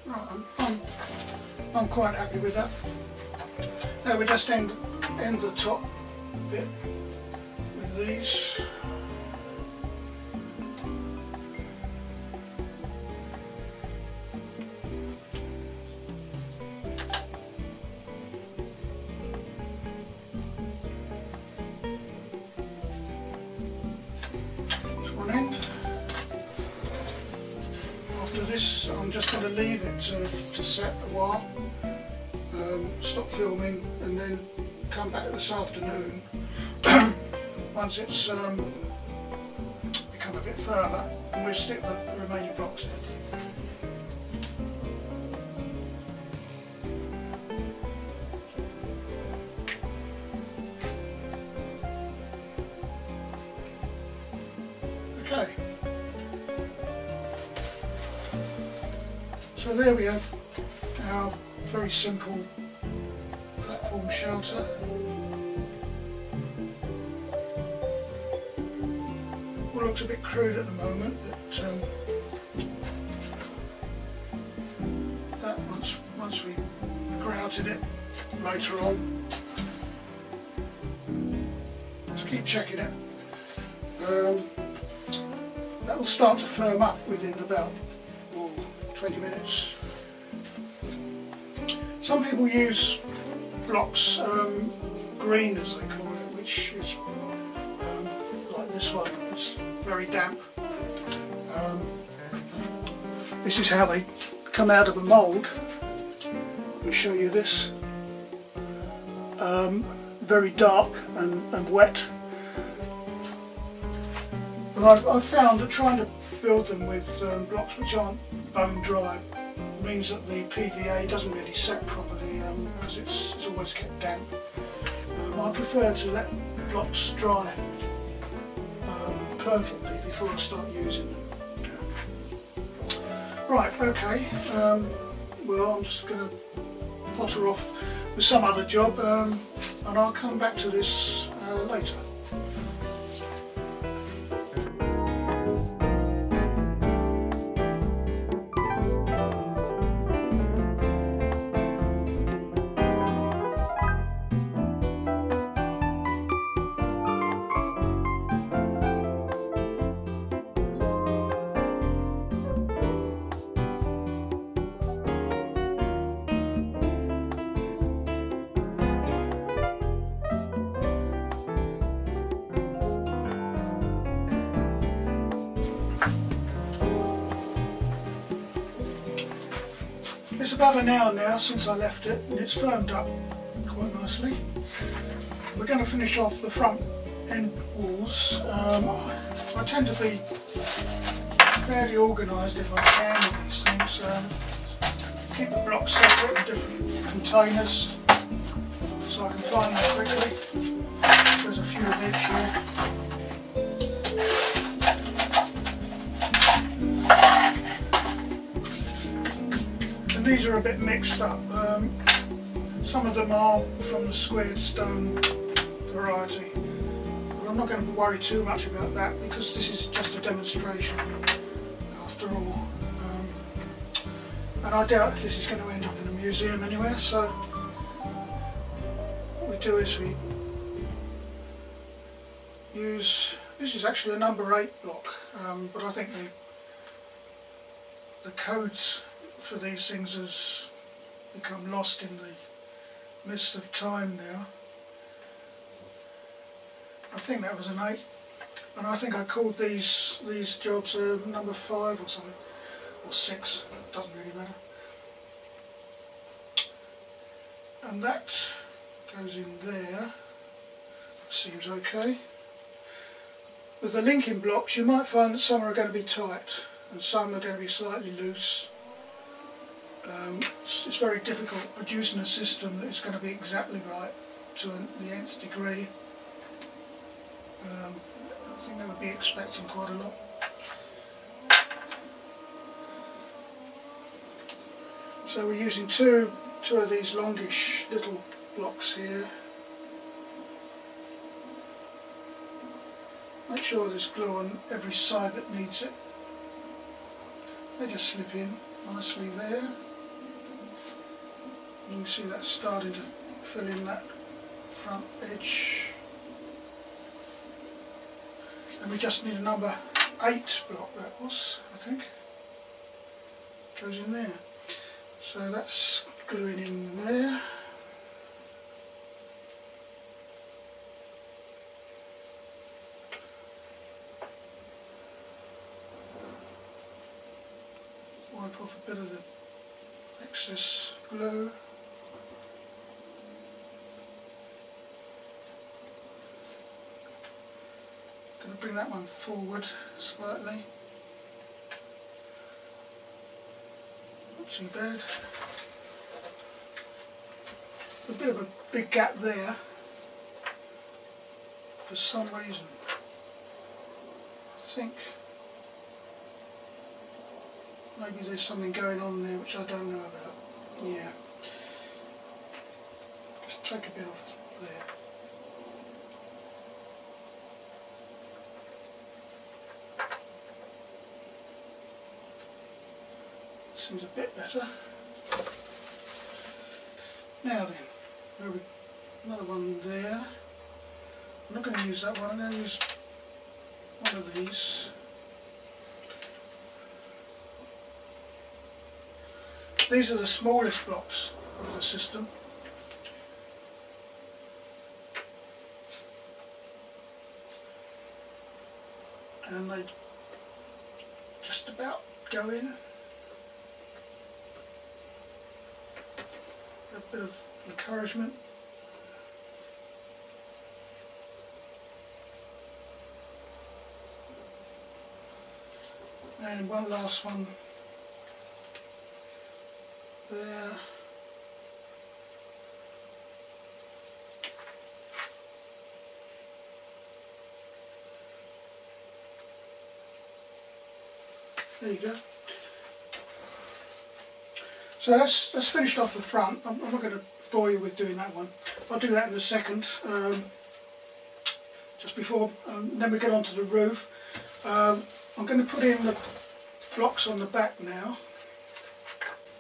Right, I'm quite happy with that. Now we just end the top bit with these. One end. After this, I'm just going to leave it to set a while, stop filming, and then come back this afternoon once it's become a bit firmer, and we'll stick the remaining blocks in. Okay, so there we have our very simple platform shelter. Well, it looks a bit crude at the moment, but that once we grouted it later on, just keep checking it. That will start to firm up within about 20 minutes. Some people use blocks, green as they call it, which is like this one. It's very damp. This is how they come out of a mould. Let me show you this. Very dark and wet. But I've found that trying to build them with blocks which aren't bone dry means that the PVA doesn't really set properly because it's always kept damp. I prefer to let blocks dry perfectly before I start using them. Right, okay, well, I'm just going to potter off with some other job and I'll come back to this later. It's about an hour now since I left it and it's firmed up quite nicely. We're going to finish off the front end walls. I tend to be fairly organised if I can with these things. Keep the blocks separate in different containers so I can find them quickly. There's a few of each here. These are a bit mixed up. Some of them are from the squared stone variety, but I'm not going to worry too much about that because this is just a demonstration after all. And I doubt if this is going to end up in a museum anywhere, so what we do is we use, this is actually a number 8 block, but I think the codes for these things has become lost in the mist of time now. I think that was an 8, and I think I called these jobs number 5 or something, or 6, doesn't really matter. And that goes in there, seems okay. With the linking blocks you might find that some are going to be tight and some are going to be slightly loose. It's very difficult producing a system that is going to be exactly right to the nth degree. I think they would be expecting quite a lot. So we're using two of these longish little blocks here. Make sure there's glue on every side that needs it. They just slip in nicely there. You can see that's starting to fill in that front edge. And we just need a number 8 block, that was, I think. Goes in there. So that's gluing in there. Wipe off a bit of the excess glue. Going to bring that one forward slightly. Not too bad. A bit of a big gap there for some reason. I think maybe there's something going on there which I don't know about. Yeah. Just take a bit off there. Seems a bit better. Now then, another one there. I'm not going to use that one, I'm going to use one of these. These are the smallest blocks of the system. And they just about go in. A bit of encouragement. And one last one there. There you go. So that's finished off the front. I'm not going to bore you with doing that one. I'll do that in a second. Just before, then we get on to the roof. I'm going to put in the blocks on the back now.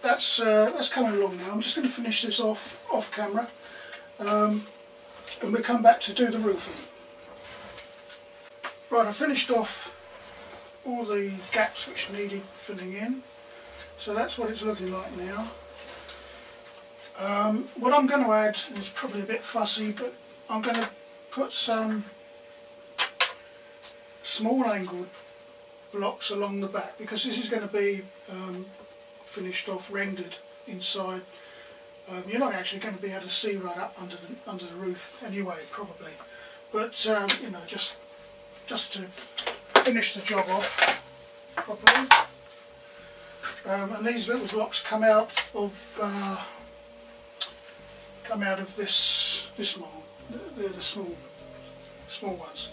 That's coming along now. I'm just going to finish this off camera, and we'll come back to do the roofing. Right, I finished off all the gaps which needed filling in. So that's what it's looking like now. What I'm going to add is probably a bit fussy, but I'm going to put some small angled blocks along the back, because this is going to be finished off, rendered inside. You're not actually going to be able to see right up under the roof anyway, probably. But you know, just to finish the job off properly. And these little blocks come out of this mould. They're the small ones.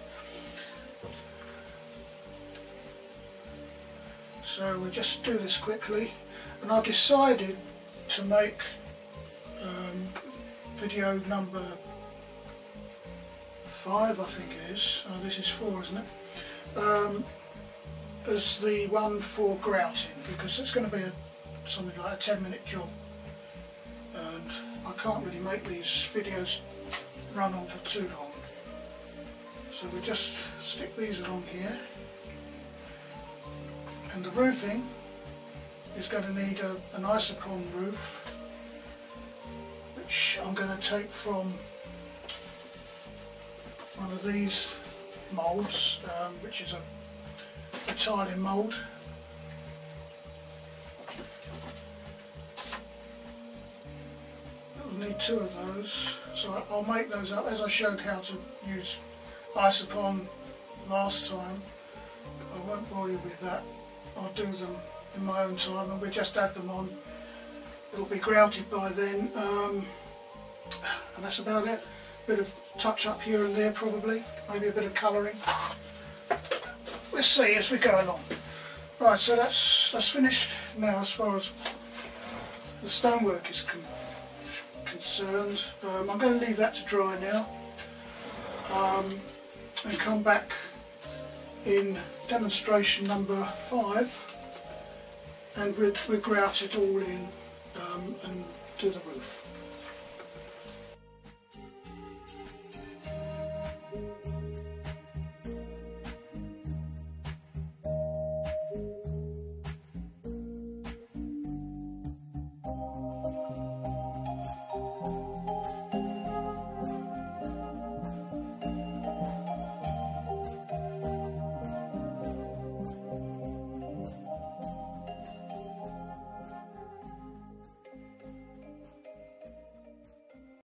So we'll just do this quickly. And I've decided to make video number 5, I think it is. Oh, this is 4, isn't it? As the one for grouting, because it's going to be something like a 10-minute job, and I can't really make these videos run on for too long. So we just stick these along here, and the roofing is going to need an isopon roof, which I'm going to take from one of these moulds, which is a tiling mould. We'll need 2 of those, so I'll make those up as I showed how to use isopon last time. I won't bore you with that. I'll do them in my own time, and we'll just add them on. It'll be grouted by then, and that's about it. Bit of touch up here and there probably, maybe a bit of colouring. We'll see as we go along. Right, so that's finished now as far as the stonework is concerned. I'm going to leave that to dry now, and come back in demonstration number 5, and we'll grout it all in and do the roof.